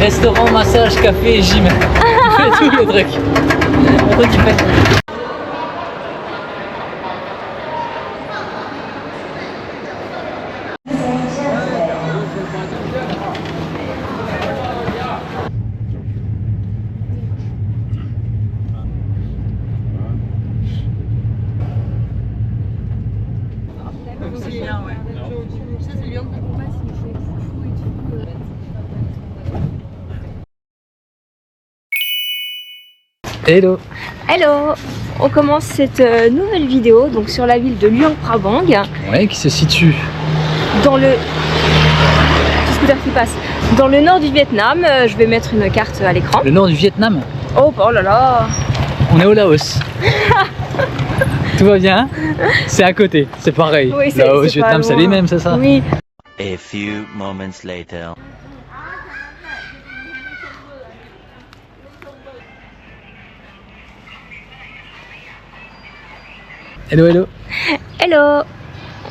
Restaurant, massage, café, gym. On fait tout le truc. Le truc il fait. Hello. Hello. On commence cette nouvelle vidéo donc sur la ville de Luang Prabang. Ouais, qui se situe dans le... scooter qui passe. Dans le nord du Vietnam. Je vais mettre une carte à l'écran. le nord du Vietnam. Oh là là. On est au Laos. Tout va bien? C'est à côté, c'est pareil. Oui, Laos, Vietnam, c'est les mêmes, c'est ça? Oui. A few moments later. Hello, hello. Hello.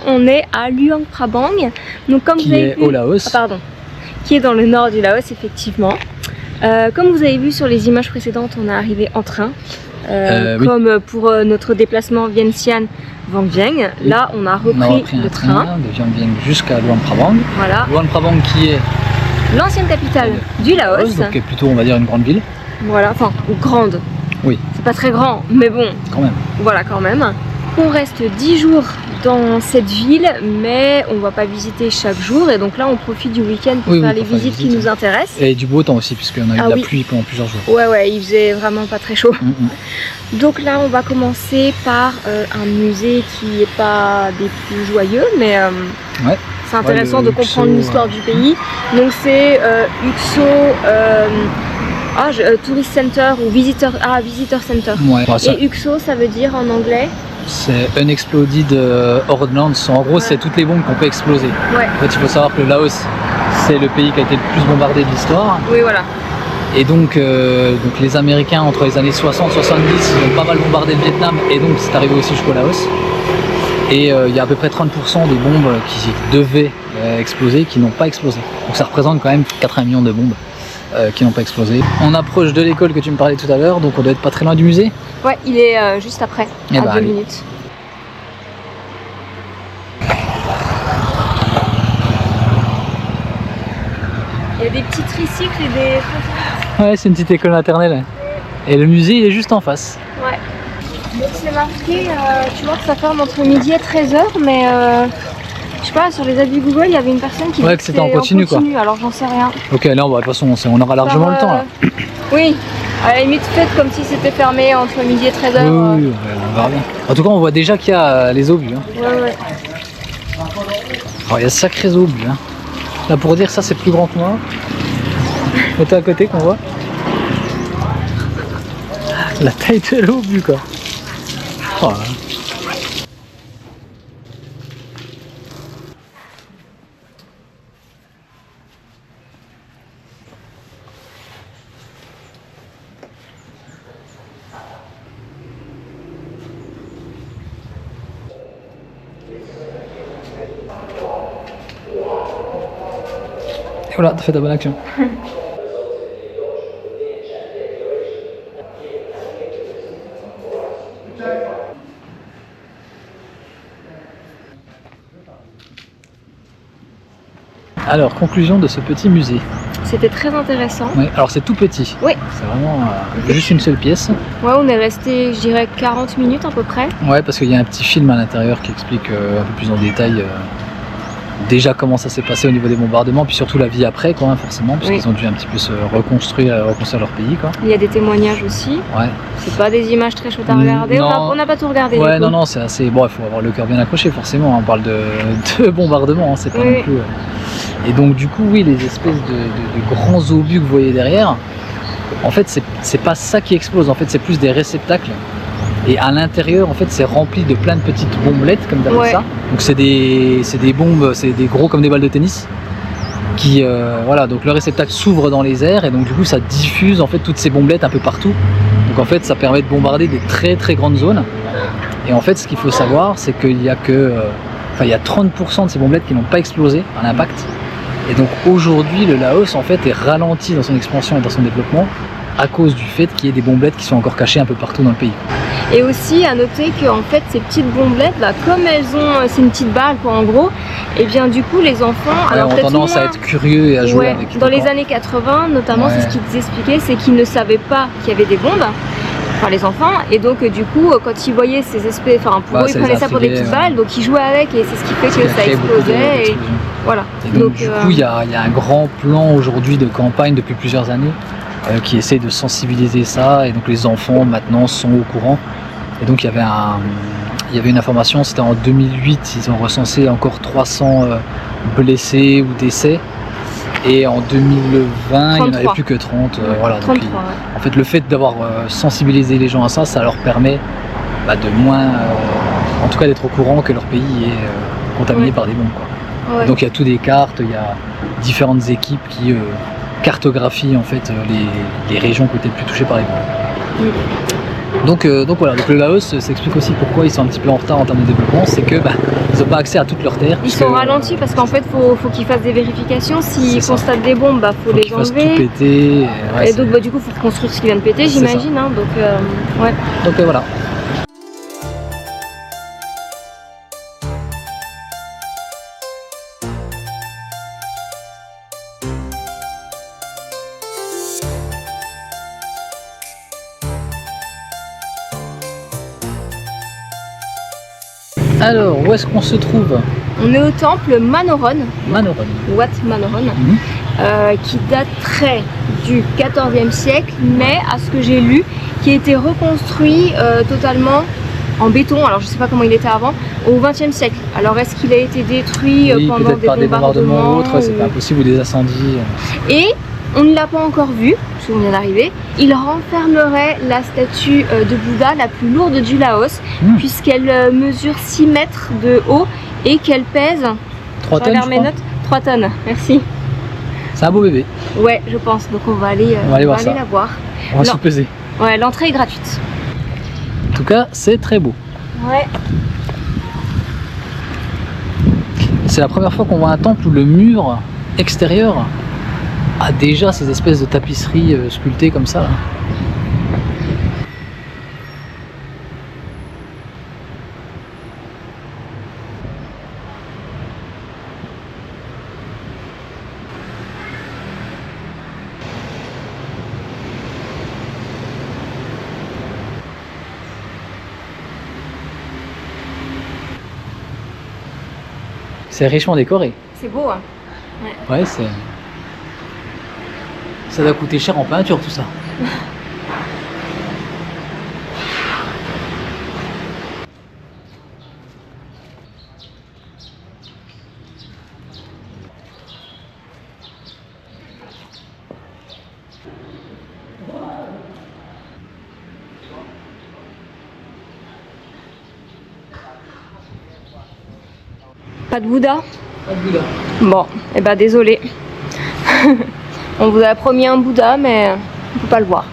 On est à Luang Prabang. Donc comme vous avez vu... au Laos. Ah, pardon. Qui est dans le nord du Laos, effectivement. Comme vous avez vu sur les images précédentes, on est arrivé en train. Oui. Comme pour notre déplacement Vientiane Vang Vieng. Oui. Là, on a repris le train. de Vientiane jusqu'à Luang Prabang. Voilà. Luang Prabang qui est L'ancienne capitale du Laos. donc qui est plutôt, on va dire, une grande ville. Voilà, enfin, grande. Oui. C'est pas très grand, mais bon, Quand même. voilà quand même. On reste 10 jours dans cette ville, mais on va pas visiter chaque jour. Et donc là, on profite du week-end pour faire les visites qui nous intéressent. Et du beau temps aussi, puisqu'on a eu de la pluie pendant plusieurs jours. Ouais, il faisait vraiment pas très chaud. Donc là, on va commencer par un musée qui est pas des plus joyeux, mais Ouais. c'est intéressant de Uxo, comprendre l'histoire du pays. Donc c'est Uxo Tourist Center ou Visitor Center. Ouais. Bon, ça, Et Uxo, ça veut dire en anglais? c'est Unexploded Ordnance. En gros, c'est toutes les bombes qu'on peut exploser. Ouais. En fait, il faut savoir que le Laos, c'est le pays qui a été le plus bombardé de l'histoire. Oui, voilà. Et donc les Américains, entre les années 60 70, ils ont pas mal bombardé le Vietnam. Et donc, c'est arrivé aussi jusqu'au Laos. Et il y a à peu près 30% des bombes qui devaient exploser, qui n'ont pas explosé. Donc ça représente quand même 80 millions de bombes qui n'ont pas explosé. On approche de l'école que tu me parlais tout à l'heure, donc on doit être pas très loin du musée. Ouais, il est juste après, Eh à bah, 2 allez. minutes. Il y a des petits tricycles et des... Ouais, c'est une petite école maternelle. Et le musée, il est juste en face. Ouais. Donc c'est marqué, tu vois que ça ferme entre midi et 13h, mais je sais pas, sur les avis Google, il y avait une personne qui disait que c'était en continu, quoi. Alors j'en sais rien. Ok, là, bah, de toute façon, on aura largement le temps là. Oui, à la limite faites comme si c'était fermé entre midi et 13h. Oui, on verra bien. En tout cas, on voit déjà qu'il y a les obus. Hein. Ouais. Alors, il y a de sacrés obus. Hein. Là, pour dire ça, c'est plus grand que moi. Mettez à côté qu'on voit. La taille de l'obus, quoi. Oh, là. Et voilà, t'as fait ta bonne action. Alors, conclusion de ce petit musée. C'était très intéressant. Ouais, alors c'est tout petit. Oui. C'est vraiment juste une seule pièce. Ouais, on est resté, je dirais, 40 minutes à peu près. Ouais, parce qu'il y a un petit film à l'intérieur qui explique un peu plus en détail déjà comment ça s'est passé au niveau des bombardements, puis surtout la vie après, quoi, hein, forcément, parce qu'ils ont dû un petit peu se reconstruire leur pays, quoi. Il y a des témoignages aussi. Ouais. C'est pas des images très chouettes à regarder. On n'a pas tout regardé. Ouais, non, c'est assez. Bon, il faut avoir le cœur bien accroché, forcément. Hein. On parle de bombardement, hein, c'est pas non plus. Et donc, du coup, oui, les espèces de grands obus que vous voyez derrière, en fait, c'est pas ça qui explose. En fait, c'est plus des réceptacles. Et à l'intérieur, en fait, c'est rempli de plein de petites bombelettes, comme t'appelles ça. Donc c'est des bombes, c'est des gros comme des balles de tennis. Qui, voilà, donc le réceptacle s'ouvre dans les airs et donc du coup ça diffuse en fait toutes ces bombelettes un peu partout. Donc en fait, ça permet de bombarder des très très grandes zones. Et en fait, ce qu'il faut savoir, c'est qu'il y a que, il y a 30% de ces bombelettes qui n'ont pas explosé à l'impact. Et donc aujourd'hui, le Laos en fait est ralenti dans son expansion et dans son développement à cause du fait qu'il y ait des bombelettes qui sont encore cachées un peu partout dans le pays. Et aussi à noter que en fait ces petites bombelettes là, comme elles ont, c'est une petite balle quoi en gros, et bien du coup les enfants Ont tendance à être curieux et à jouer avec. Dans les années 80 notamment, c'est ce qu'ils expliquaient, c'est qu'ils ne savaient pas qu'il y avait des bombes. Enfin les enfants, et donc du coup quand ils voyaient ces espèces, enfin pour eux ils prenaient ça pour des petites balles, donc ils jouaient avec et c'est ce qui fait que ça explosait et voilà. Et donc du coup il y a un grand plan aujourd'hui de campagne depuis plusieurs années qui essaie de sensibiliser ça, et donc les enfants maintenant sont au courant. Et donc il y avait une information, c'était en 2008, ils ont recensé encore 300 blessés ou décès. Et en 2020, 33. Il n'y en avait plus que 30. Voilà. 33, donc, en fait, le fait d'avoir sensibilisé les gens à ça, ça leur permet de moins, en tout cas d'être au courant que leur pays est contaminé par des bombes. Quoi. Ouais. Donc il y a tout des cartes, il y a différentes équipes qui cartographient en fait les régions qui étaient le plus touchées par les bombes. Donc voilà, donc le Laos s'explique aussi pourquoi ils sont un petit peu en retard en termes de développement, c'est que ils n'ont pas accès à toutes leurs terres. Ils sont ralentis parce qu'en fait faut qu'ils fassent des vérifications, s'ils constatent des bombes, faut les enlever. Tout péter, et donc du coup faut reconstruire ce qui vient de péter, j'imagine. Hein, donc voilà. Alors, où est-ce qu'on se trouve? On est au temple Manoron. Wat Manoron, qui daterait du 14e siècle, mais à ce que j'ai lu, qui a été reconstruit totalement en béton. Alors je ne sais pas comment il était avant, au 20e siècle. Alors est-ce qu'il a été détruit pendant des bombardements ou autres, c'est pas impossible, ou des incendies. Et on ne l'a pas encore vu, parce qu'on vient d'arriver. Il renfermerait la statue de Bouddha la plus lourde du Laos, puisqu'elle mesure 6 mètres de haut et qu'elle pèse 3 tonnes. Regarde mes notes, 3 tonnes, merci. C'est un beau bébé. Ouais, je pense. Donc on va aller la voir. On va se peser. Ouais, l'entrée est gratuite. En tout cas, c'est très beau. Ouais. C'est la première fois qu'on voit un temple où le mur extérieur a déjà ces espèces de tapisseries sculptées comme ça. Là. C'est richement décoré. C'est beau, hein. Ouais, ça doit coûter cher en peinture tout ça. Pas de Bouddha? Pas de Bouddha. Bon, et bah désolé. On vous a promis un Bouddha, mais on peut pas le voir.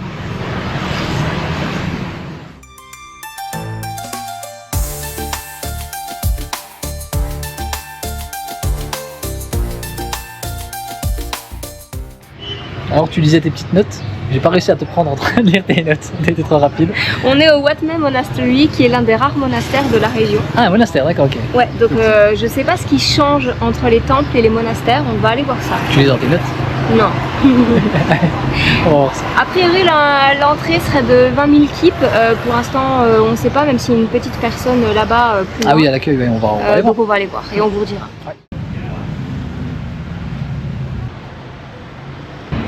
Alors tu lisais tes petites notes? J'ai pas réussi à te prendre en train de lire tes notes, t'étais trop rapide. On est au Wat Mae Monastery, qui est l'un des rares monastères de la région. Ah, un monastère, d'accord, ok. Ouais, donc je sais pas ce qui change entre les temples et les monastères, on va aller voir ça. Tu lis dans tes notes? Non. On va voir ça. A priori, l'entrée serait de 20 000 kips. Pour l'instant, on ne sait pas, même s'il y a une petite personne là-bas. Ah oui, à l'accueil, on va aller voir. Donc on va aller voir et on vous redira. Ouais.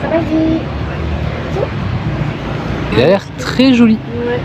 Vas-y. Il a l'air très joli. Ouais.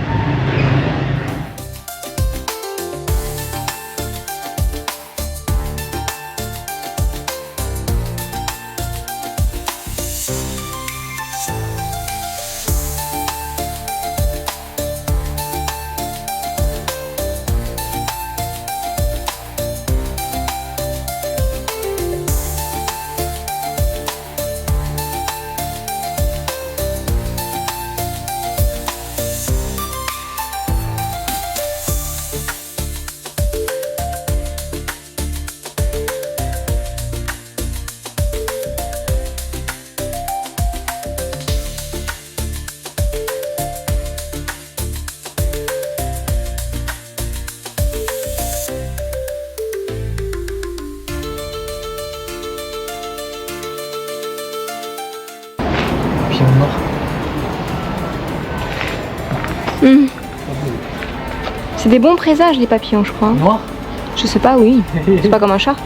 papillon noir. C'est des bons présages les papillons, je crois. Noir. Je sais pas, oui. C'est pas comme un chat.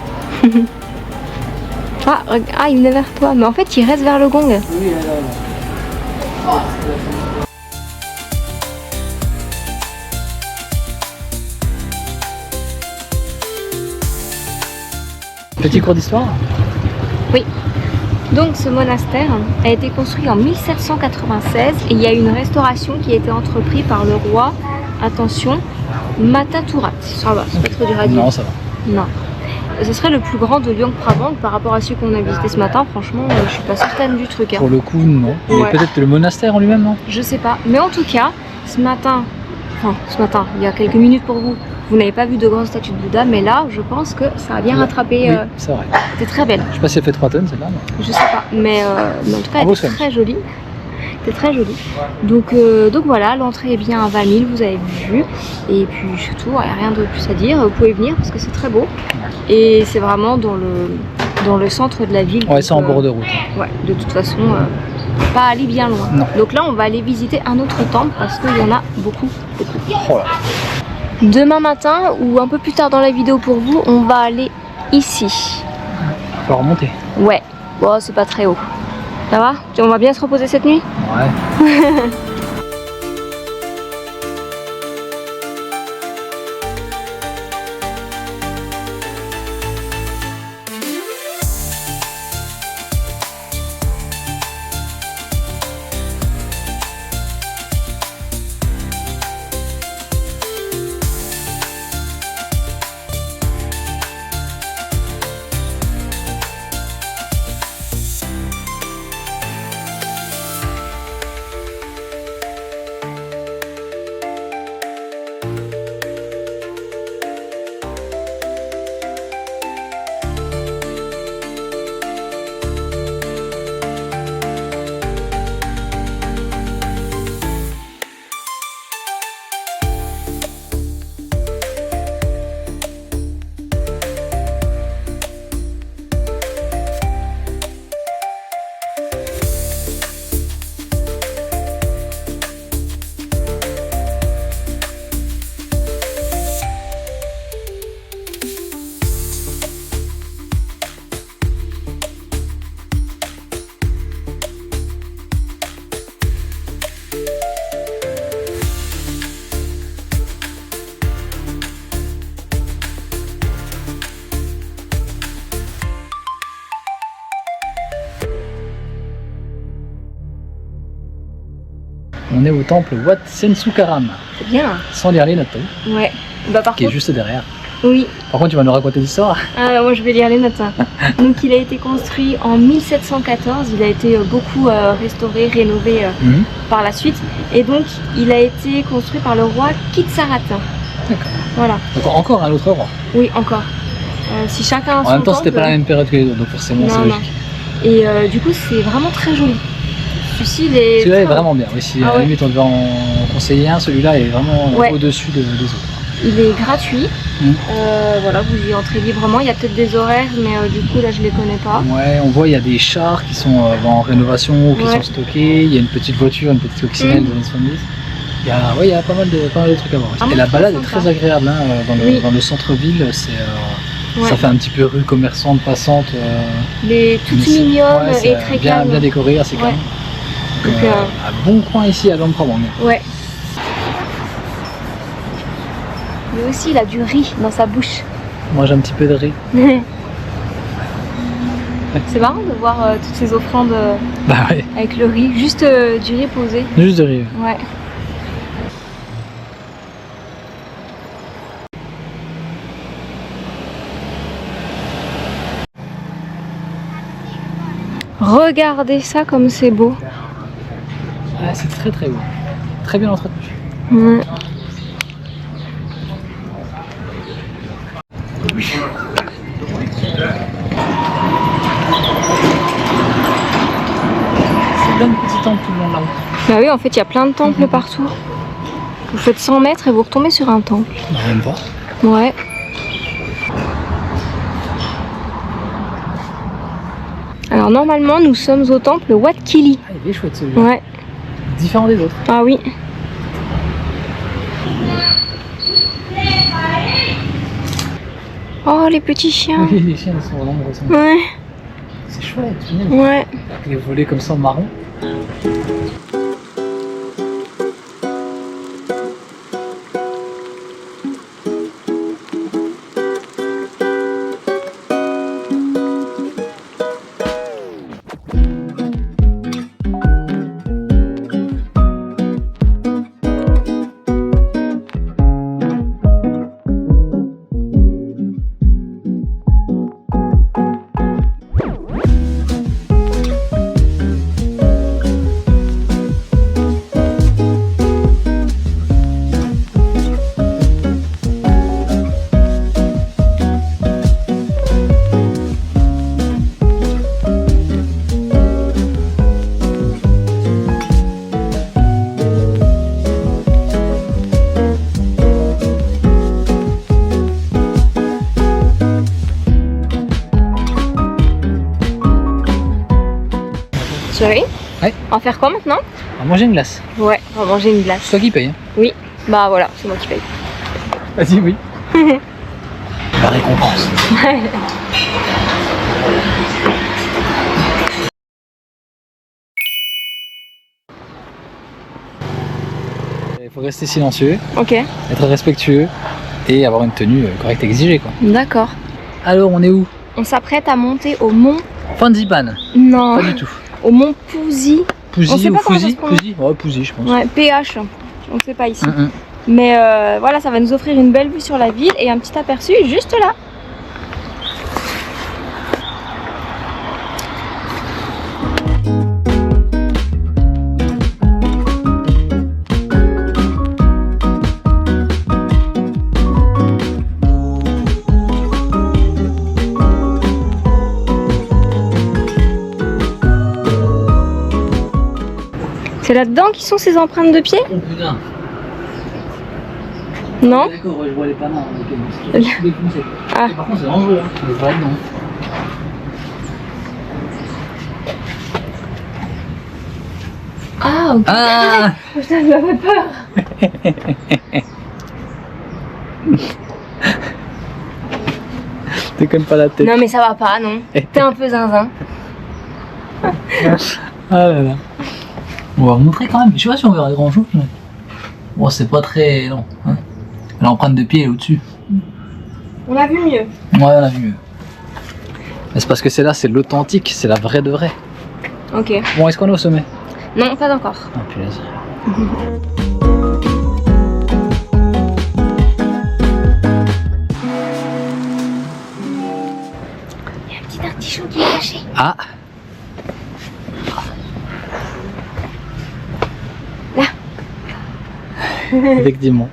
Ah, il venait vers toi. Mais en fait, il reste vers le gong. Oui, Petit cours d'histoire. Oui. Donc ce monastère a été construit en 1796 et il y a eu une restauration qui a été entreprise par le roi, attention, Mataturat. Ça va, c'est pas trop dur à dire. Non, ça va. Non. Ce serait le plus grand de Luang Prabang par rapport à celui qu'on a visité ce matin. Franchement, je suis pas certaine du truc. Hein. Pour le coup, non. Mais Ouais. peut-être le monastère en lui-même, non? Je sais pas. Mais en tout cas, ce matin, il y a quelques minutes pour vous, vous n'avez pas vu de grande statue de Bouddha, mais là, je pense que ça a bien rattrapé. Oui, c'est vrai. C'était très belle. Je sais pas si elle fait 3 tonnes, celle-là. Mais... Je sais pas, mais en tout cas, elle Bravo, était Swan. très jolie. C'était très joli. Donc voilà, l'entrée est bien à 20 000, vous avez vu. Et puis surtout, il n'y a rien de plus à dire. Vous pouvez venir parce que c'est très beau. Et c'est vraiment dans le centre de la ville. Ouais, c'est en donc, bord de route. Ouais, de toute façon, pas aller bien loin. Non. Donc là, on va aller visiter un autre temple parce qu'il y en a beaucoup. Oh là. Demain matin ou un peu plus tard dans la vidéo pour vous, on va aller ici. Il faut remonter. Ouais, bon, c'est pas très haut. Ça va? On va bien se reposer cette nuit? Ouais. On est au temple Wat Sensukaram, C'est bien. sans lire les notes, t'as vu, Ouais. Bah par qui est contre, juste derrière. oui. Par contre, tu vas nous raconter l'histoire. Ah, moi je vais lire les notes. Hein. Donc il a été construit en 1714, il a été beaucoup restauré, rénové par la suite. Et donc il a été construit par le roi Kitsarata. D'accord. Voilà. Donc encore un autre roi. Oui, encore. Si chacun a son En même temps, c'était temple- pas la même période que les autres, donc forcément, c'est Non, logique. Et du coup c'est vraiment très joli. Celui-ci il est... Celui-là est très- vraiment bien. Oui, si Ah à la ouais. limite on devait en conseiller un, celui-là est vraiment Ouais. au-dessus des autres. Il est gratuit. Mm. Voilà, vous y entrez librement. Il y a peut-être des horaires, mais du coup là je les connais pas. Ouais, on voit il y a des chars qui sont en rénovation ou qui Ouais. sont stockés. Il y a une petite voiture, une petite coccinelle des années 70. Il y a pas mal de trucs à voir. Ah, Et la très balade est sympa. très agréable hein, Oui. dans le centre-ville. C'est Ouais. ça fait un petit peu rue commerçante, passante. Il est toute mais c'est- mignonne ouais, c'est et très bien, calme. bien décoré, assez Ouais. calme. Donc, Un bon coin ici à Luang Prabang. Ouais. Lui aussi, il a du riz dans sa bouche. Moi j'ai un petit peu de riz. C'est marrant de voir toutes ces offrandes Bah ouais, avec le riz, juste du riz posé. juste de riz. Ouais. Regardez ça comme c'est beau. Ah, c'est très très beau. Très bien entretenu. Ouais. C'est plein de petits temples tout le long de la route. Bah oui, en fait, il y a plein de temples partout. Vous faites 100 mètres et vous retombez sur un temple. Non, même pas. Ouais. Alors normalement, nous sommes au temple Wat Kili. Ah, il Il est chouette celui-là. Ouais. Différent des autres. Ah oui. Oh, les petits chiens. Oui, les chiens ils sont vraiment ressemblants. Ouais. C'est chouette, génial. Ouais. Avec les volets comme ça en marron. Chérie, Ouais. on va faire quoi maintenant? On va manger une glace. Ouais, on va manger une glace. C'est toi qui paye. Hein. Oui, bah voilà, c'est moi qui paye. Vas-y, oui. La récompense. Il faut rester silencieux, Ok, être respectueux et avoir une tenue correcte exigée quoi. d'accord. Alors on est où? On s'apprête à monter au mont... Fanziban. Non, Pas du tout. au mont Pouzy. On sait Pouzy ou pas comment ça Fouzy? se prononce. Pouzy? Ouais, Pouzy je pense. Ouais, PH. On ne sait pas ici. Mm, mm. Mais voilà, ça va nous offrir une belle vue sur la ville et un petit aperçu juste là. C'est là-dedans qui sont ces empreintes de pied? Oh putain. Non? D'accord, ouais, je vois les panneaux. Ok, Le- c'est défoncé. Ah. Par contre c'est dangereux, hein. Je vais pas dedans. Ah, ok. Ah. Putain, ça m'a fait peur. Déconne pas la tête. Non mais ça va pas, non. T'es un peu zinzin. Ah là là. On va vous montrer quand même. Je sais pas si on verra grand chose. Mais... Bon, c'est pas très long. Hein. L'empreinte de pied est au-dessus. On a vu mieux. Ouais, on a vu mieux. Mais c'est parce que c'est là, c'est l'authentique, c'est la vraie de vraie. Ok. Bon, est-ce qu'on est au sommet? Non, pas encore. Ah, punaise. Il y a un petit artichaut qui est caché. Ah. Là. Effectivement.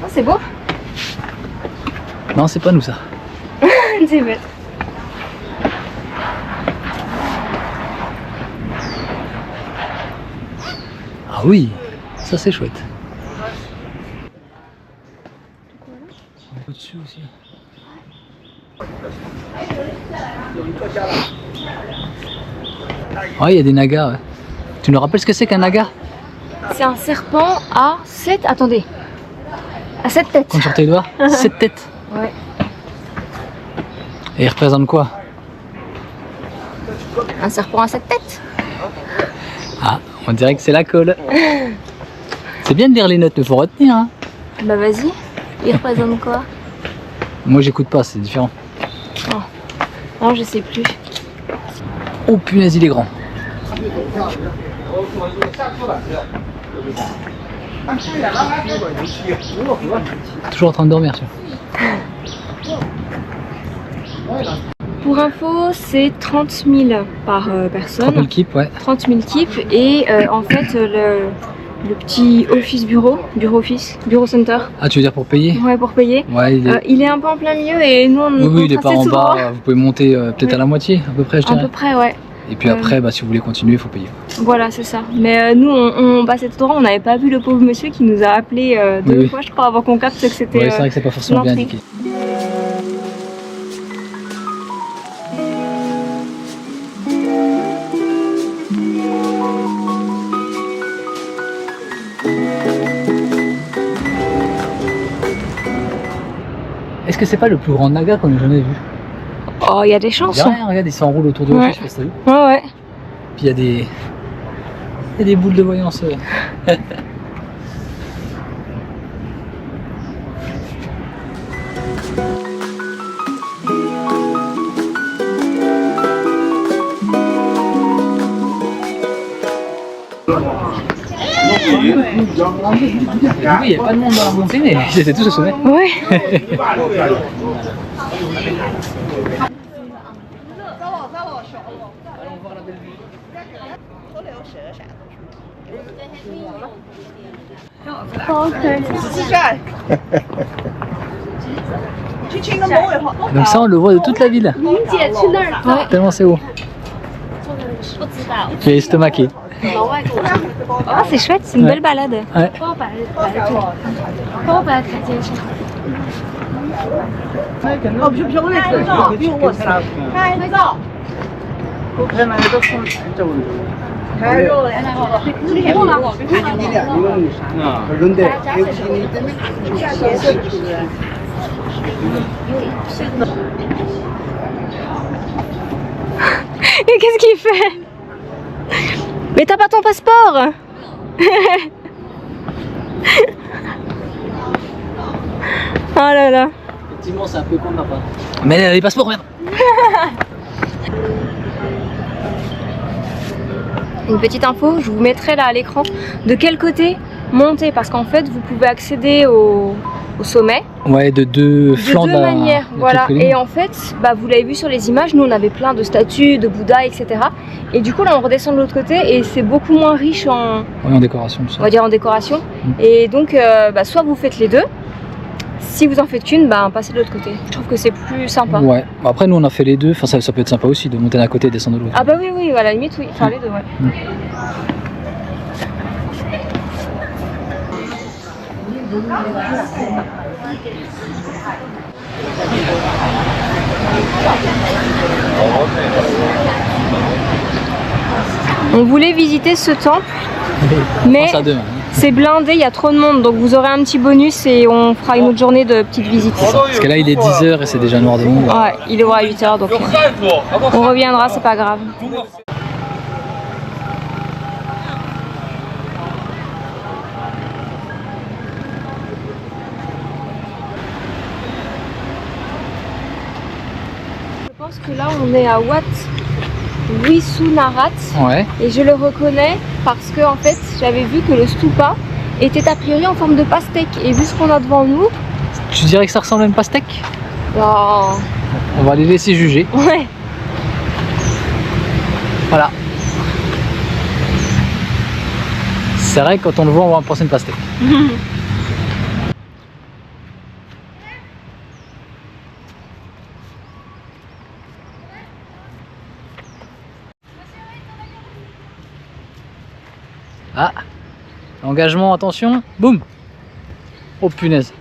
Oh, c'est beau. Non, c'est pas nous ça. C'est bête. Ah oui, ça c'est chouette. Au-dessus aussi. Ouais, il y a des nagas. Ouais. Tu nous rappelles ce que c'est qu'un naga? C'est un serpent à 7... Attendez. À 7 têtes. Compte sur tes doigts. 7 têtes. Ouais. Et il représente quoi? Un serpent à 7 têtes. Ah, on dirait que c'est la colle. C'est bien de lire les notes, il faut retenir. Hein. Bah vas-y. Il représente quoi? Moi j'écoute pas, c'est différent. Non, je sais plus. Oh punaise, il est grand. Toujours en train de dormir, tu vois. Pour info, c'est 30 000 par 30 personne. 000 keep, ouais. 30 000 keeps et en fait le petit office bureau center, Ah, tu veux dire pour payer? ouais, pour payer, Ouais, il est un peu en plein milieu et nous on oui, il est pas traçait en tout bas, droit. vous pouvez monter peut-être Oui. à la moitié, à peu près, je À dirais. peu près, ouais. Et puis après, si vous voulez continuer, il faut payer. Voilà, c'est ça. Mais nous on passait tout droit, on n'avait pas vu le pauvre monsieur qui nous a appelé deux Oui. fois, je crois, avant qu'on capte que c'était. Ouais, c'est vrai que c'est pas forcément bien l'entrée. indiqué. que c'est pas le plus grand naga qu'on ait jamais vu? Oh, il y a des chances. Il y a rien, regarde, il s'enroule autour de l'autre, je sais pas si t'as vu. Ouais, ouais. Puis il y a des boules de voyance. Oui, il n'y a pas de monde dans la montée, mais ils étaient tous au sommet. Ouais. Donc ça, on le voit de toute la ville. Ouais. Tellement c'est haut. J'ai estomaqué. Ah, c'est chouette, c'est une belle balade. Ouais. Et qu'est-ce qu'il fait? Mais t'as pas ton passeport? Oh là là. Effectivement, c'est un peu con de ma part. Mais les passeports, merde. Une petite info, je vous mettrai là à l'écran de quel côté monter, parce qu'en fait vous pouvez accéder au sommet Ouais, de deux flancs de deux manières, voilà. Et en fait, bah, vous l'avez vu sur les images, nous on avait plein de statues, de Bouddha, etc. Et du coup là on redescend de l'autre côté et c'est beaucoup moins riche en, ouais, en décoration, tout ça. on va dire en décoration. Et donc bah, soit vous faites les deux, si vous en faites qu'une, bah, passez de l'autre côté. Je trouve que c'est plus sympa. Ouais, après nous on a fait les deux, enfin ça peut être sympa aussi de monter d'un côté et descendre de l'autre. Ah bah oui, oui, à la limite, oui, enfin les deux, ouais. On voulait visiter ce temple, mais c'est blindé, il y a trop de monde, donc vous aurez un petit bonus et on fera une autre journée de petite visite. Parce que là il est 10h et c'est déjà noir de monde. Ouais, il est à 8h, donc on reviendra, c'est pas grave. Je pense que là on est à Wat Wisunarat, Ouais. et je le reconnais parce que en fait j'avais vu que le stupa était a priori en forme de pastèque, et vu ce qu'on a devant nous, Tu dirais que ça ressemble à une pastèque? oh, On va les laisser juger. ouais. Voilà. C'est vrai que quand on le voit on va penser une pastèque. Ah, engagement, attention, boum. Oh punaise.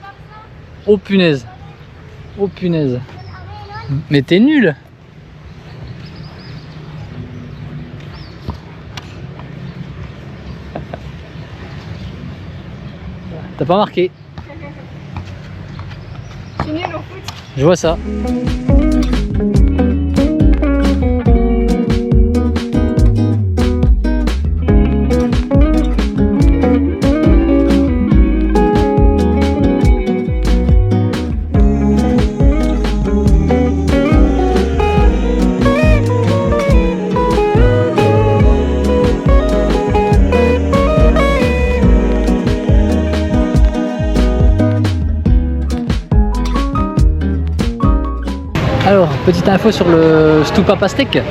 Oh punaise. Oh punaise. Mais t'es nul. T'as pas marqué. Je suis nulle au foot. Je vois ça. Alors, petite info sur le stupa pastèque.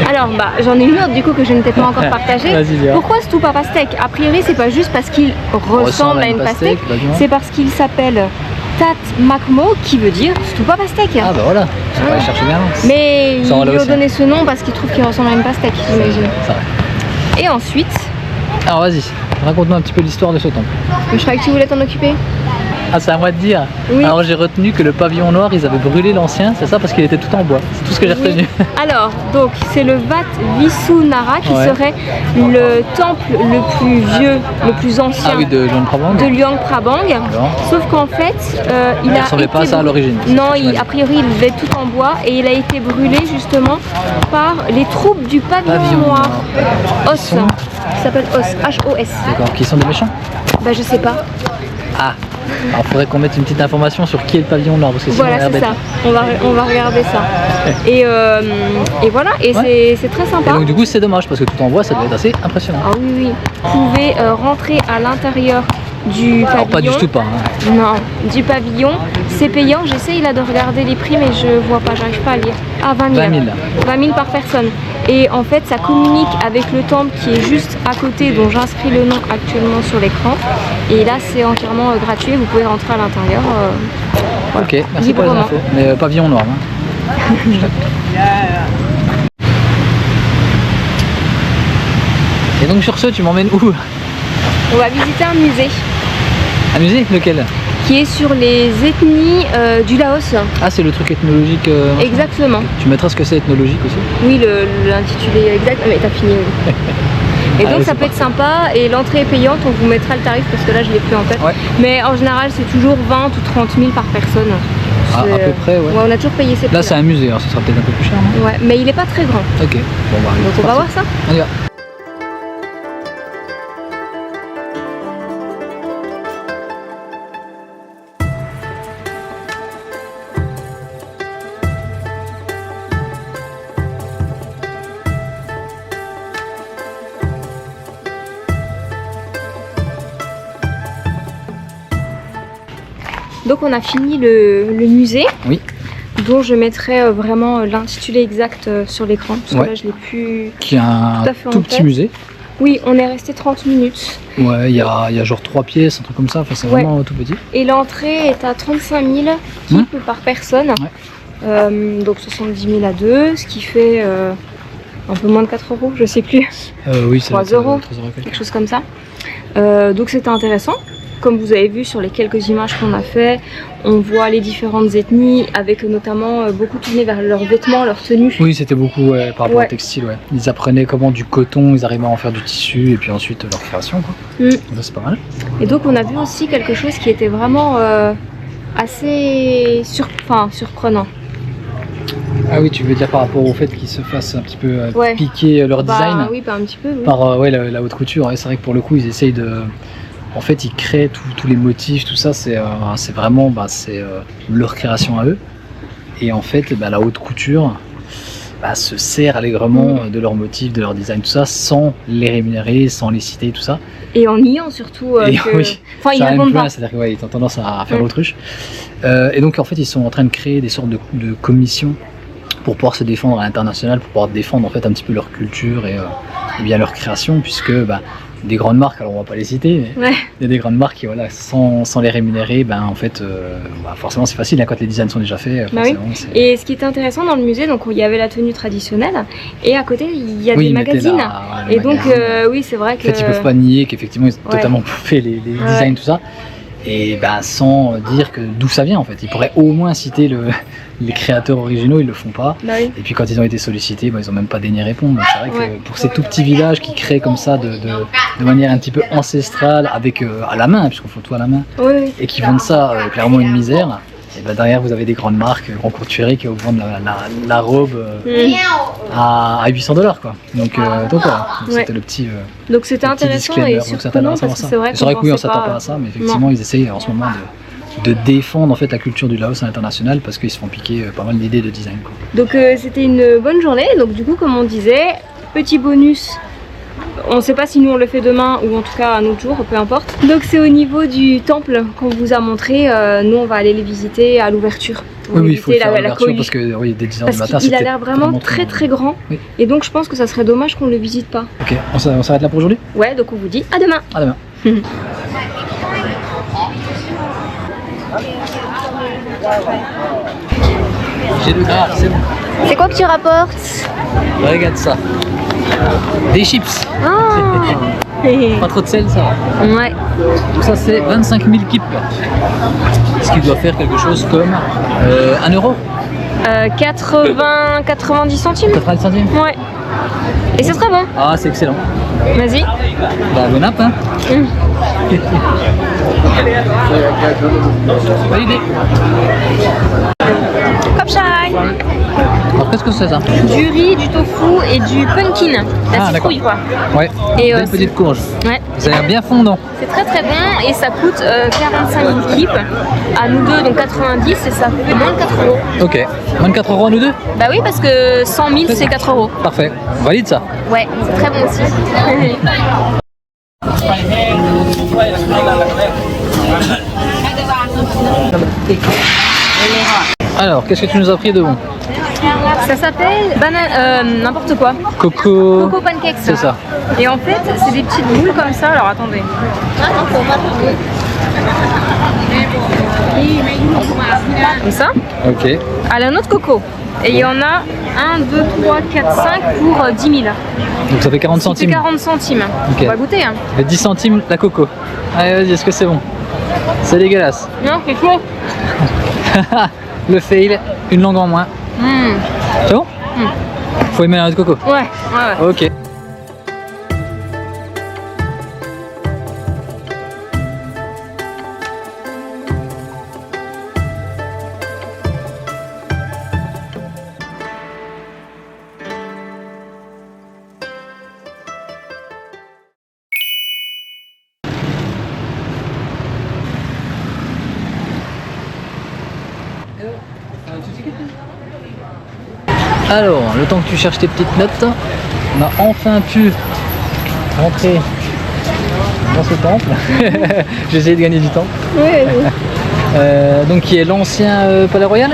Alors bah j'en ai une autre du coup que je ne t'ai pas encore partagée. Vas-y, dis-moi. Pourquoi stupa pastèque? A priori c'est pas juste parce qu'il ressemble à une pastèque, bah, dis-moi. c'est parce qu'il s'appelle Tat Makmo, qui veut dire stupa pastèque. Ah bah voilà, je vais aller chercher bien. Mais Ça, on ils l'a lui ont aussi. donné ce nom parce qu'il trouve qu'il ressemble à une pastèque, j'imagine. Ça va. Et ensuite, Alors vas-y, raconte-moi un petit peu l'histoire de ce temple. je croyais que tu voulais t'en occuper. Ah, c'est à moi de dire. Oui. Alors j'ai retenu que le pavillon noir, ils avaient brûlé l'ancien, c'est ça, parce qu'il était tout en bois. C'est tout ce que j'ai retenu. Alors, donc c'est le Wat Vishunara qui serait le temple le plus vieux, le plus ancien de Luang Prabang. de Luang Prabang. Sauf qu'en fait, il a ressemblait été pas à ça à l'origine. Non, a priori il devait être tout en bois et il a été brûlé justement par les troupes du pavillon noir. OS. Qui s'appelle OS. H-O-S. D'accord, qui sont des méchants? Bah je sais pas. Ah, alors faudrait qu'on mette une petite information sur qui est le pavillon noir, parce que sinon, Voilà, c'est ça. On va regarder ça. Et voilà, et c'est très sympa. Et donc du coup c'est dommage, parce que tout en bois ça doit être assez impressionnant. Ah oui, oui. Vous pouvez rentrer à l'intérieur du pavillon. Alors pas du tout pas. Hein. Non, du pavillon. C'est payant. J'essaye là de regarder les prix, mais je vois pas, j'arrive pas à lire. Ah, 20 000. 20 000 par personne. Et en fait, ça communique avec le temple qui est juste à côté, dont j'inscris le nom actuellement sur l'écran. Et là, c'est entièrement gratuit. Vous pouvez rentrer à l'intérieur. Voilà. Ok, merci pour les infos. Mais pavillon noir. Hein. Et donc sur ce, tu m'emmènes où? On va visiter un musée. Un musée? Lequel? Qui est sur les ethnies du Laos. Ah, c'est le truc ethnologique. Exactement. Tu mettras ce que c'est ethnologique aussi? Oui, l'intitulé exact. Mais t'as fini, oui. Et donc ça peut être sympa, et l'entrée est payante, on vous mettra le tarif parce que là je l'ai plus en tête. Ouais. Mais en général c'est toujours 20 ou 30 000 par personne. Ah, à peu près, ouais. On a toujours payé ces prix. Là c'est un musée, alors ce sera peut-être un peu plus cher, non? Ouais, mais il est pas très grand. Ok, bon bah. Donc on va voir ça. On y va. Donc on a fini le musée. Oui. Dont je mettrai vraiment l'intitulé exact sur l'écran. Parce que là je l'ai plus. Qui est un tout petit musée. Oui, on est resté 30 minutes. Ouais, il y a genre 3 pièces, un truc comme ça, enfin, c'est vraiment tout petit. Et l'entrée est à 35 000 kip par personne. Ouais. Donc 70 000 à 2, ce qui fait un peu moins de 4 euros, je sais plus. Oui, c'est 3 euros, quelque chose comme ça. Donc c'était intéressant. Comme vous avez vu sur les quelques images qu'on a fait, on voit les différentes ethnies avec notamment beaucoup tourné vers leurs vêtements, leurs tenues. Oui, c'était beaucoup par rapport au textile. Ouais. Ils apprenaient comment du coton, ils arrivaient à en faire du tissu et puis ensuite leur création. Donc c'est pas mal. Et donc on a vu aussi quelque chose qui était vraiment assez surprenant. Ah oui, tu veux dire par rapport au fait qu'ils se fassent un petit peu piquer leur design? Oui, un petit peu. Oui. Par la haute couture. Ouais, c'est vrai que pour le coup, ils essayent de... En fait, ils créent tous les motifs, tout ça, c'est vraiment leur création à eux. Et en fait, la haute couture se sert allègrement de leurs motifs, de leur design, tout ça, sans les rémunérer, sans les citer, tout ça. Et en niant surtout que... Oui, enfin, ils répondent pas. C'est-à-dire qu'ils ont tendance à faire l'autruche. Et donc, en fait, ils sont en train de créer des sortes de commissions pour pouvoir se défendre à l'international, pour pouvoir défendre en fait un petit peu leur culture et bien leur création, puisque des grandes marques, alors on va pas les citer, mais il y a des grandes marques qui sans les rémunérer, en fait forcément c'est facile quand les designs sont déjà faits. Et ce qui était intéressant dans le musée, donc il y avait la tenue traditionnelle et à côté il y a des magazines. Et donc oui, c'est vrai que... En fait ils peuvent pas nier qu'effectivement ils ont totalement fait les designs, tout ça. Et sans dire d'où ça vient en fait. Ils pourraient au moins citer les créateurs originaux, ils le font pas. Et puis quand ils ont été sollicités, ils ont même pas daigné répondre. Donc c'est vrai que pour ces tout petits villages qui créent comme ça de manière un petit peu ancestrale, avec à la main, puisqu'on fait tout à la main, et qui vendent ça clairement une misère. Et derrière vous avez des grandes marques, Grand Couturier qui vous vendent la robe à $800 quoi. Donc voilà, c'était le petit. Donc c'était intéressant et surprenant parce que c'est vrai que oui, on s'attend pas à ça, mais effectivement ils essayent en ce moment de défendre en fait la culture du Laos à l'international parce qu'ils se font piquer pas mal d'idées de design quoi. Donc c'était une bonne journée. Donc du coup comme on disait, petit bonus. On ne sait pas si nous on le fait demain ou en tout cas un autre jour, peu importe. Donc c'est au niveau du temple qu'on vous a montré, nous on va aller les visiter à l'ouverture. Oui, il faut faire l'ouverture parce que dès 10h du matin, il a l'air vraiment très grand. Et donc je pense que ça serait dommage qu'on ne le visite pas. Ok, on s'arrête là pour aujourd'hui? Ouais, donc on vous dit à demain. À demain. J'ai le gras, c'est bon. C'est quoi que tu rapportes? Regarde ça. Des chips. Ah. Pas trop de sel, ça va. Ouais. Donc ça c'est 25 000 kips. Ce qui doit faire quelque chose comme 1 euro. 90 centimes. 90 centimes. Ouais. Et c'est très bon. Ah, c'est excellent. Vas-y. Bah, bon app, hein. Validé. Kopchai. Alors qu'est-ce que c'est ça? Du riz, du tofu et du pumpkin. La citrouille quoi. Ouais. Et une petite courge. Ouais. Ça a l'air bien fondant. C'est très très bon et ça coûte 45 000 kips. À nous deux, donc 90 et ça coûte moins de 4 euros. Ok. Moins de 4 euros à nous deux? Bah oui, parce que 100 000 c'est 4 euros. Parfait. Valide ça. Ouais, c'est très bon aussi. Alors, qu'est-ce que tu nous as pris de bon? Ça s'appelle n'importe quoi. Coco Pancakes. C'est ça. Et en fait, c'est des petites boules comme ça. Alors attendez. Comme ça. Ok. À la noix de coco. Et il y en a 1, 2, 3, 4, 5 pour 10 000. Donc ça fait 40 C'est centimes. 40 centimes. Ok. On va goûter. Hein. Ça fait 10 centimes la coco. Allez, vas-y, est-ce que c'est bon? C'est dégueulasse. Non, c'est chaud. Le fail, une langue en moins. C'est bon? Faut aimer la noix de coco. Ouais, ouais, ouais. Ok. Alors, le temps que tu cherches tes petites notes, on a enfin pu rentrer dans ce temple. J'ai essayé de gagner du temps. Ouais. Donc qui est l'ancien Palais Royal.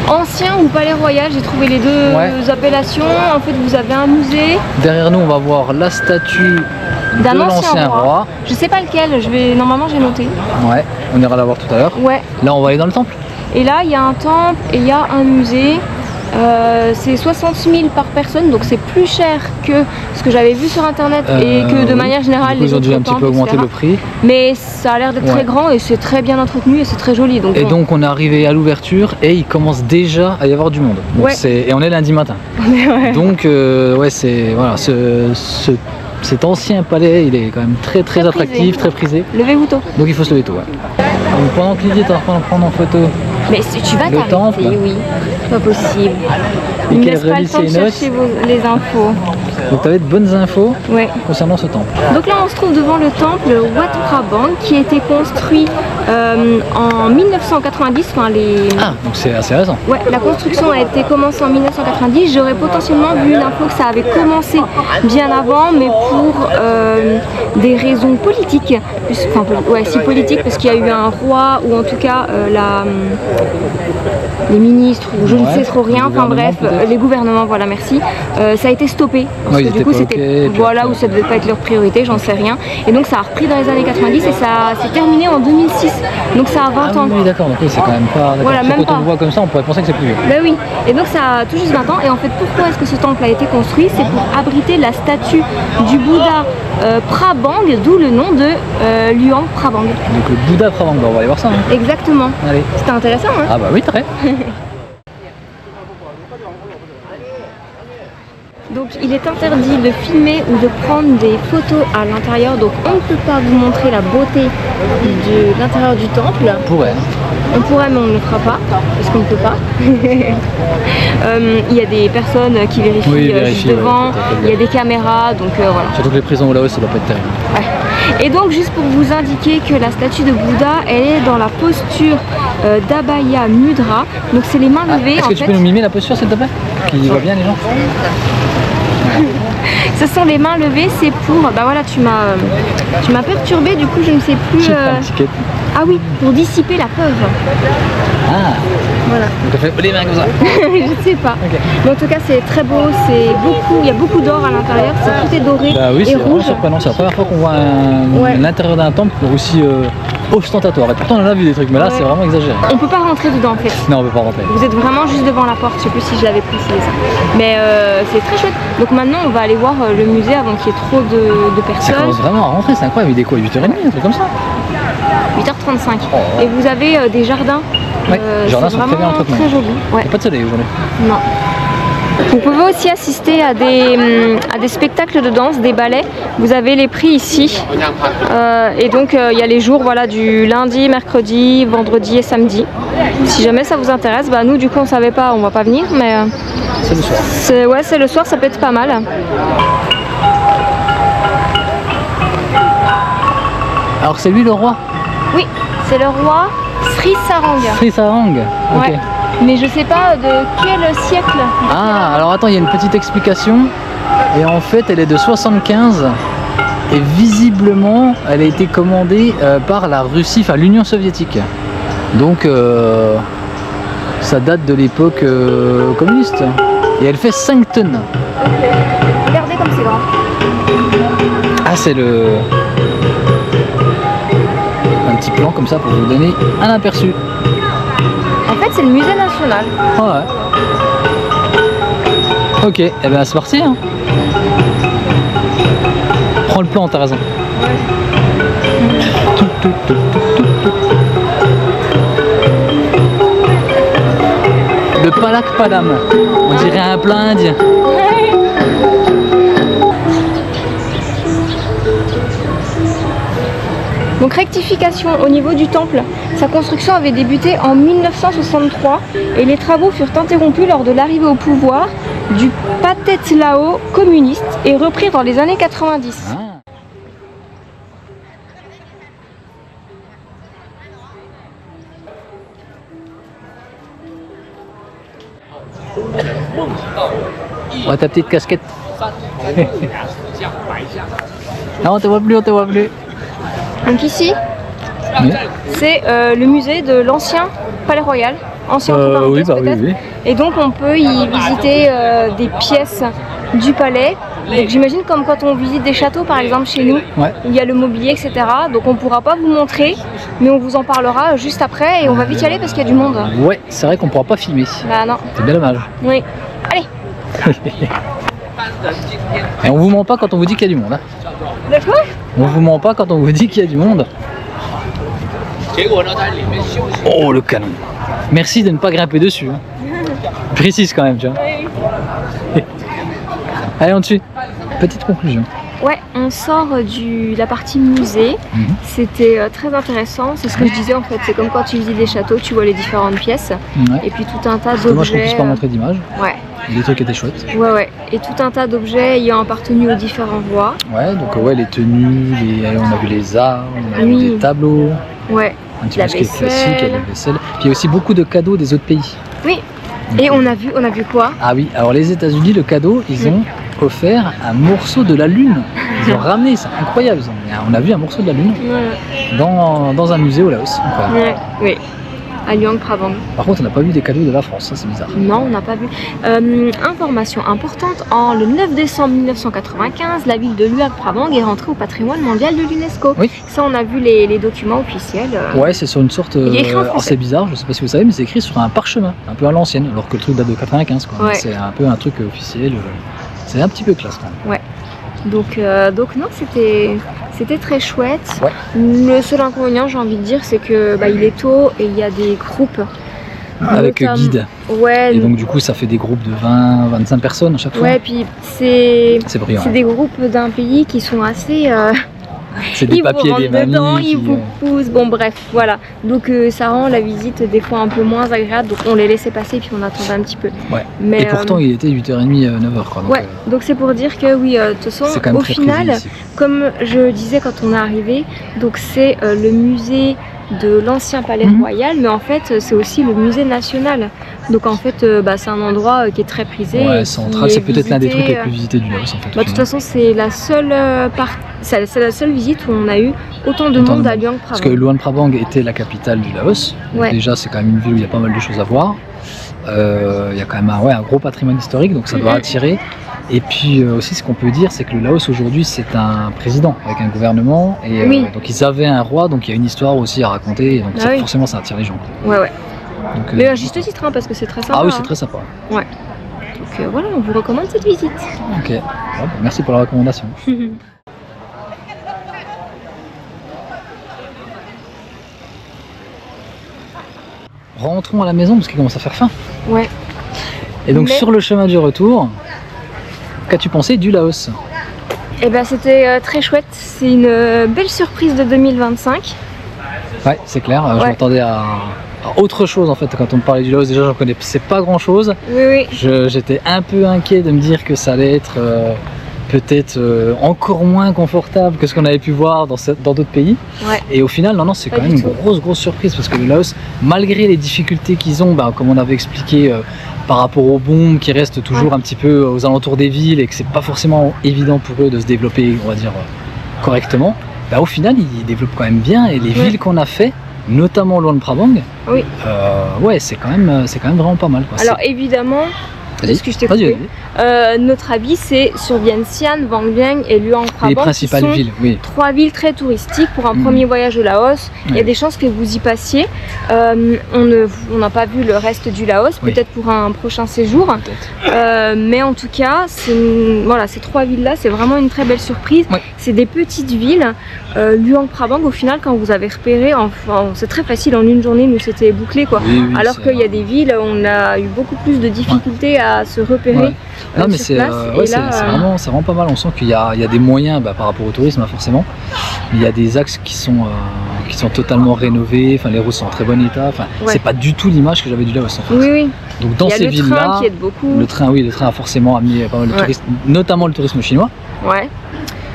Ancien ou palais royal, j'ai trouvé les deux appellations. En fait, vous avez un musée Derrière nous, on va voir la statue de d'un l'ancien ancien roi. Je sais pas lequel, normalement j'ai noté. Ouais, on ira la voir tout à l'heure. Ouais. Là, on va aller dans le temple. Et là, il y a un temple et il y a un musée. C'est 60 000 par personne, donc c'est plus cher que ce que j'avais vu sur internet et que de manière générale du coup, les ils ont dû autres un petit temples, peu augmenter etc. le prix. Mais ça a l'air d'être très grand et c'est très bien entretenu et c'est très joli. Donc Et bon. donc, on est arrivé à l'ouverture et il commence déjà à y avoir du monde. Donc, Ouais. et on est lundi matin. Ouais. Donc, ouais, c'est voilà, cet ancien palais, il est quand même très Très attractif, prisé. très prisé. Levez-vous tôt. Donc, il faut se lever tôt. Ouais. Donc, pendant que Lydie est en train de prendre en photo, Mais si tu vas Le temple. t'arrêter, oui. Pas possible. Et Il me qu'elle laisse pas le relise temps de ses notes. chercher les infos. donc tu avais de bonnes infos Ouais. concernant ce temple. Donc là on se trouve devant le temple Wat Prabang qui a été construit en 1990. Enfin Ah, donc c'est assez récent. Ouais, la construction a été commencée en 1990. J'aurais potentiellement vu l'info que ça avait commencé bien avant, mais pour des raisons politiques. Enfin, si politiques, parce qu'il y a eu un roi, ou en tout cas les ministres, ou je ne sais trop rien, enfin bref, les gouvernements, voilà, merci. Ça a été stoppé. Parce Ouais, que du coup, c'était okay, où ça devait pas être leur priorité, j'en sais rien. Et donc ça a repris dans les années 90 et ça s'est terminé en 2006. Donc ça a 20 ans. Oui, d'accord, donc oui, c'est quand même pas. Voilà, même quand pas. on le voit comme ça, on pourrait penser que c'est plus vieux. Ben oui, et donc ça a tout juste 20 ans. Et en fait, pourquoi est-ce que ce temple a été construit? C'est pour abriter la statue du Bouddha Prabang, d'où le nom de Luang Prabang. Donc le Bouddha Prabang, on va aller voir ça. Hein. Exactement. Allez. C'était intéressant, hein? Ah bah oui, très. Donc il est interdit de filmer ou de prendre des photos à l'intérieur. Donc on ne peut pas vous montrer la beauté de l'intérieur du temple. On pourrait. On pourrait, mais on ne le fera pas, parce qu'on ne peut pas. Il y a des personnes qui vérifient, juste devant, il y a des caméras, donc voilà. Surtout que les prisons au Laos, ça doit pas être terrible. Ouais. Et donc, juste pour vous indiquer que la statue de Bouddha, elle est dans la posture d'Abhaya Mudra, donc c'est les mains levées. Est-ce que tu peux nous mimer la posture, s'il te plaît? Qu'ils voient bien les gens. Ce sont les mains levées, c'est pour... Bah voilà, tu m'as perturbé, du coup je ne sais plus... Ah oui, pour dissiper la peur. Ah. Voilà. Donc on fait les mains comme ça. Je sais pas. Okay. Mais en tout cas c'est très beau, il y a beaucoup d'or à l'intérieur, tout est doré Bah oui, et c'est vraiment rouge. surprenant. C'est la première fois qu'on voit l'intérieur d'un temple aussi ostentatoire. Et pourtant on en a vu des trucs, mais là c'est vraiment exagéré. On peut pas rentrer dedans en fait. Non, on peut pas rentrer. Vous êtes vraiment juste devant la porte, je sais plus si je l'avais précisé ça. Mais c'est très chouette. Donc maintenant on va aller voir le musée avant qu'il y ait trop de Ça personnes. commence vraiment à rentrer, c'est incroyable. Il est quoi, 8h30, un truc comme ça? 8h35. Oh. Et vous avez des jardins. Ouais, les jardins c'est sont très bien vraiment entretenus. très joli. Ouais. Il n'y a pas de soleil aujourd'hui. Non. Vous pouvez aussi assister à des spectacles de danse, des ballets. Vous avez les prix ici. Et donc il y a les jours voilà, du lundi, mercredi, vendredi et samedi. Si jamais ça vous intéresse, bah, nous du coup on savait pas, on va pas venir, mais C'est le soir. c'est le soir, ça peut être pas mal. Alors c'est lui le roi? Oui, c'est le roi Sri Sarang. Sri Sarang. Ok. Ouais. Mais je sais pas de quel siècle. Ah, alors attends, il y a une petite explication. Et en fait, elle est de 75. Et visiblement, elle a été commandée par la Russie, enfin l'Union soviétique. Donc, ça date de l'époque communiste. Et elle fait 5 tonnes. Regardez comme c'est grand. Ah, c'est le... un petit plan comme ça pour vous donner un aperçu. En fait, c'est le musée national. Ah ouais. Ok, et ben c'est parti. Hein. Prends le plan, t'as raison. Le Palak Padam, on dirait un plat indien. Donc rectification au niveau du temple, sa construction avait débuté en 1963 et les travaux furent interrompus lors de l'arrivée au pouvoir du Pathet Lao communiste et repris dans les années 90. Ah. Ouais, ta petite casquette. Non, on te voit plus, on te voit plus. Donc ici, Oui. c'est le musée de l'ancien Palais Royal, ancien entre parenthèses, Oui, bah oui, peut-être. oui. Et donc on peut y visiter des pièces du palais. Donc j'imagine comme quand on visite des châteaux par exemple chez nous, Ouais. il y a le mobilier, etc. Donc on pourra pas vous montrer, mais on vous en parlera juste après et on va vite y aller parce qu'il y a du monde. Ouais, c'est vrai qu'on pourra pas filmer. Bah non, C'est bien dommage. oui. Allez, Et on vous ment pas quand on vous dit qu'il y a du monde. Hein. d'accord. On vous ment pas quand on vous dit qu'il y a du monde. Oh, le canon. Merci de ne pas grimper dessus. Hein. Précise quand même, tu vois. Allez, on dessus. Petite conclusion. Ouais, on sort de la partie musée. C'était très intéressant. C'est ce que je disais en fait. C'est comme quand tu visites des châteaux, tu vois les différentes pièces. Ouais. Et puis tout un tas C'est dommage qu'on d'objets. puisse pas montrer d'image. Ouais, Les trucs étaient chouettes. ouais. Et tout un tas d'objets ayant appartenu aux différents rois. Ouais, donc ouais, les tenues, on a vu les arts, on a vu Oui. des tableaux, Ouais, un petit La peu ce qui est vaisselle. classique, il y a la vaisselle. Puis il y a aussi beaucoup de cadeaux des autres pays. oui. Donc, Et on a vu quoi? Ah oui, alors les États-Unis, le cadeau, ils ont offert un morceau de la Lune. Ils ont ramené, c'est incroyable. On a vu un morceau de la Lune dans un musée au Laos. Incroyable. Ouais, oui. À Luang Prabang. Par contre, on n'a pas vu des cadeaux de la France, ça c'est bizarre. Non, on n'a pas vu. Information importante, le 9 décembre 1995, la ville de Luang Prabang est rentrée au patrimoine mondial de l'UNESCO. Oui. Ça, on a vu les documents officiels. Ouais, c'est sur une sorte. Il est écrit en Alors français. c'est bizarre, je sais pas si vous savez, mais c'est écrit sur un parchemin, un peu à l'ancienne, alors que le truc date de 95. Quoi. Ouais. C'est un peu un truc officiel. C'est un petit peu classe quand même. Donc non, c'était très chouette. Ouais. Le seul inconvénient, j'ai envie de dire, c'est que il est tôt et il y a des groupes. Avec notamment- guide. Ouais, Et donc du coup, ça fait des groupes de 20-25 personnes à chaque fois. ouais, puis c'est C'est brillant. des groupes d'un pays qui sont assez. C'est des Ils vous papiers des rentrent dedans, mamies. ils vous poussent, bon bref, voilà. Donc ça rend la visite des fois un peu moins agréable, donc on les laissait passer puis on attendait un petit peu. Ouais. Mais, Et pourtant, il était 8h30, 9h quoi. Donc, ouais, donc c'est pour dire que oui, de toute façon, c'est quand même au très final, prévisible. comme je disais quand on est arrivé, donc c'est le musée de l'ancien palais royal, mais en fait c'est aussi le musée national. Donc en fait c'est un endroit qui est très prisé. Ouais, et central, qui c'est est peut-être l'un des trucs visité, les plus visités du Laos en fait. de toute façon c'est la seule c'est la seule visite où on a eu autant de Autant monde de à monde. Luang Parce que Prabang. Luang Prabang était la capitale du Laos. Donc Ouais. déjà, c'est quand même une ville où il y a pas mal de choses à voir. Il y a quand même un gros patrimoine historique, donc ça doit attirer. Et puis aussi ce qu'on peut dire, c'est que le Laos aujourd'hui c'est un président avec un gouvernement et donc ils avaient un roi, donc il y a une histoire aussi à raconter, et donc forcément ça attire les gens. Ouais. Donc, mais à juste titre, parce que c'est très sympa. Ah oui, c'est très sympa. Ouais. Donc voilà, on vous recommande cette visite. Ok, ouais, merci pour la recommandation. Rentrons à la maison parce qu'il commence à faire faim. Ouais. Et donc sur le chemin du retour, qu'as-tu pensé du Laos? Eh ben c'était très chouette, c'est une belle surprise de 2025. Ouais, c'est clair, je m'attendais à autre chose en fait quand on me parlait du Laos. Déjà j'en connaissais pas grand chose. Oui. J'étais un peu inquiet de me dire que ça allait être peut-être encore moins confortable que ce qu'on avait pu voir dans d'autres pays. Ouais. Et au final, non, c'est quand même une grosse surprise parce que le Laos, malgré les difficultés qu'ils ont, comme on avait expliqué par rapport aux bombes qui restent toujours un petit peu aux alentours des villes et que c'est pas forcément évident pour eux de se développer, on va dire, correctement, au final, ils développent quand même bien et les villes qu'on a fait, notamment Luang Prabang, c'est quand même vraiment pas mal, quoi. Alors évidemment, ce que je t'ai coupé. Notre avis c'est sur Vientiane, Vang Vieng et Luang Prabang, les principales villes, trois villes très touristiques pour un premier voyage au Laos. Il y a des chances que vous y passiez. On n'a pas vu le reste du Laos, peut-être pour un prochain séjour. Mais en tout cas, ces trois villes-là, c'est vraiment une très belle surprise. C'est des petites villes. Luang Prabang, au final, quand vous avez repéré, c'est très facile, en une journée, nous c'était bouclé, quoi. Alors qu'il y a des villes, on a eu beaucoup plus de difficultés à se repérer. Non, mais c'est vraiment pas mal. On sent qu'il y a des moyens par rapport au tourisme, forcément. Il y a des axes qui sont totalement rénovés. Enfin, les routes sont en très bon état. Enfin, c'est pas du tout l'image que j'avais du Laos, en fait. Oui. Donc dans ces villes-là, le train qui aide beaucoup. Le train a forcément amené pas mal de touristes, notamment le tourisme chinois. Ouais.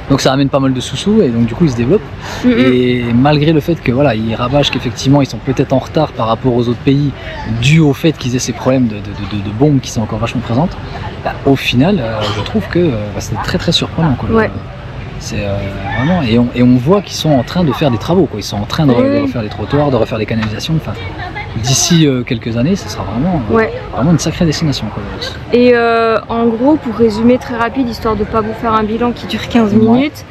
Donc ça amène pas mal de sous-sous et donc du coup ils se développent. Et malgré le fait que ils rabâchent qu'effectivement ils sont peut-être en retard par rapport aux autres pays dû au fait qu'ils aient ces problèmes de bombes qui sont encore vachement présentes, au final je trouve que c'est très surprenant, quoi. C'est vraiment, et on voit qu'ils sont en train de faire des travaux, quoi. Ils sont en train de refaire les trottoirs, de refaire les canalisations. Enfin, d'ici quelques années, ce sera vraiment une sacrée destination, quoi. Et en gros, pour résumer très rapide, histoire de ne pas vous faire un bilan qui dure 15 minutes,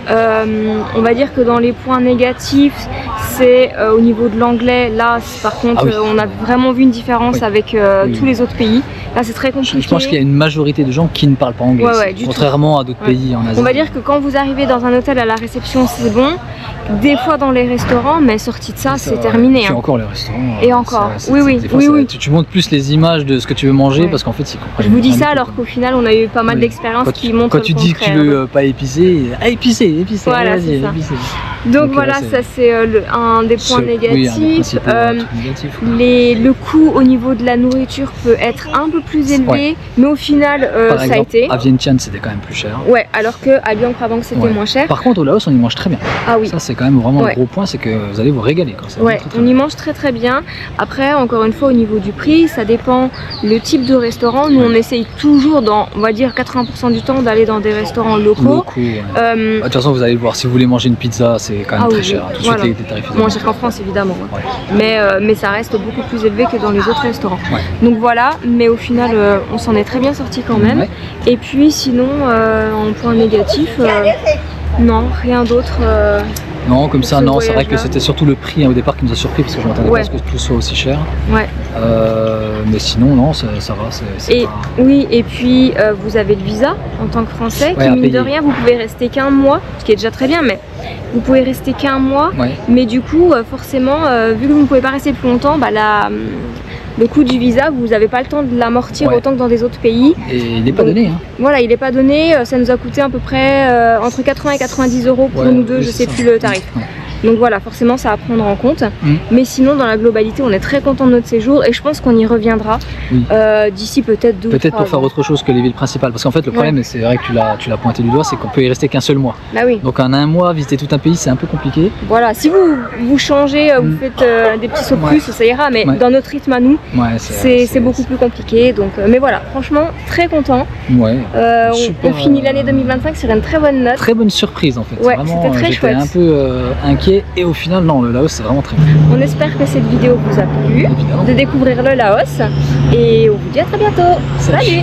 on va dire que dans les points négatifs, c'est au niveau de l'anglais. Là, par contre, on a vraiment vu une différence avec tous les autres pays. Là, c'est très compliqué. Je pense qu'il y a une majorité de gens qui ne parlent pas anglais, contrairement à d'autres pays en Asie. On va dire que quand vous arrivez dans un hôtel à la réception, c'est bon. Des fois dans les restaurants, mais sorti de ça, c'est terminé. Et encore les restaurants. Et encore. Tu montres plus les images de ce que tu veux manger parce qu'en fait, c'est je vous dis ça alors qu'au final, on a eu pas mal d'expériences qui montrent. Quand tu dis que tu veux pas épicé, épicé. Voilà, c'est ça. Donc voilà, ça c'est un des points négatifs. Le coût au niveau de la nourriture peut être un peu plus élevé, mais au final, ça a été. À Vientiane, c'était quand même plus cher. Ouais, alors qu'à Luang Prabang, c'était moins cher. Par contre, au Laos, on y mange très bien. Ah oui. Ça, c'est quand même vraiment un gros point, c'est que vous allez vous régaler, quoi. On y mange très bien. Après, encore une fois, au niveau du prix, ça dépend le type de restaurant. Nous, on essaye toujours, on va dire 80% du temps, d'aller dans des restaurants locaux. De toute façon, vous allez le voir, si vous voulez manger une pizza, c'est quand même très cher. Tout de suite, les tarifs. Moins cher qu'en France, évidemment. Mais ça reste beaucoup plus élevé que dans les autres restaurants. Donc voilà, mais au final, on s'en est très bien sorti quand même. Et puis, sinon, en point négatif, non, rien d'autre. Non, comme ça, non, c'est vrai que c'était surtout le prix au départ qui nous a surpris parce que je m'attendais pas à ce que tout soit aussi cher. Mais sinon, non, ça va. Oui, et puis vous avez le visa en tant que Français qui, mine de rien, vous pouvez rester qu'1 mois, ce qui est déjà très bien, mais vous pouvez rester qu'1 mois. Mais du coup, forcément, vu que vous ne pouvez pas rester plus longtemps, le coût du visa, vous n'avez pas le temps de l'amortir autant que dans des autres pays. Et il n'est pas donné. Voilà, il n'est pas donné. Ça nous a coûté à peu près entre 80 et 90 euros pour nous deux, je ne sais plus le tarif. Donc voilà, forcément ça à prendre en compte. Mais sinon, dans la globalité, on est très content de notre séjour et je pense qu'on y reviendra d'ici peut-être 2 ou 3 ans. Peut-être pour faire autre chose que les villes principales. Parce qu'en fait, le problème, et c'est vrai que tu l'as pointé du doigt, c'est qu'on peut y rester qu'un seul mois. Donc en 1 mois, visiter tout un pays, c'est un peu compliqué. Voilà, si vous changez, vous faites des petits sauts de plus, ça ira. Mais dans notre rythme à nous, c'est beaucoup plus compliqué. Donc, mais voilà, franchement, très content. On finit l'année 2025 sur une très bonne note. Très bonne surprise en fait. C'était très chouette. J'étais un peu inquiet et au final, non, le Laos c'est vraiment très bien. On espère que cette vidéo vous a plu, de découvrir le Laos et on vous dit à très bientôt. Salut.